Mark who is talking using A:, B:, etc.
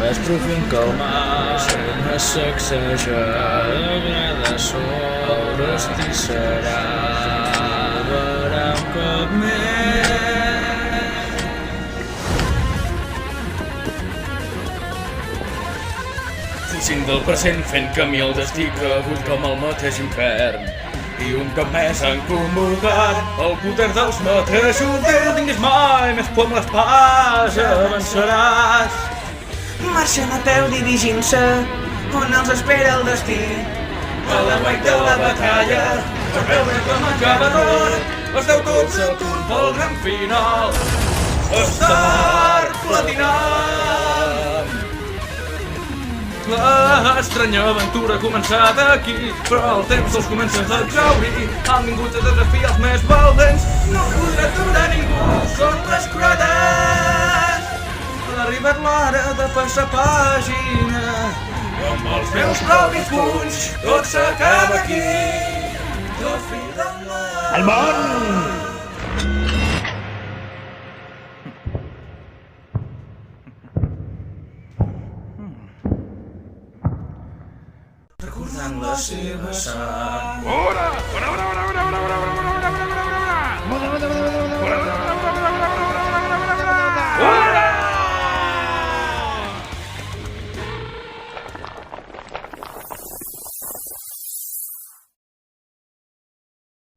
A: més profund que el mar, una sacsejada de sol, rostissarà, verà un cop més. 5 del present fent camí al destí cregut com el mateix infern. I un cop més han convocat el poder dels mateixos. No tinguis mai més por amb l'espasa, avançaràs.
B: Marxen a peu dirigint-se on els espera el destí.
A: A la guait de la batalla, per veure com acaba tot. Esteu tots a punt pel gran final. Estar platinant. L'estranya aventura ha començat aquí, però el temps els comença a exaurir. Han vingut a desafiar els més valents, no podrà aturar ningú, són les croades. Ha arribat l'hora de passar pàgina, amb els meus propis punys, tot s'acaba aquí. La fi del món.
C: El món!
A: Recordant la seva sang.
C: Ora!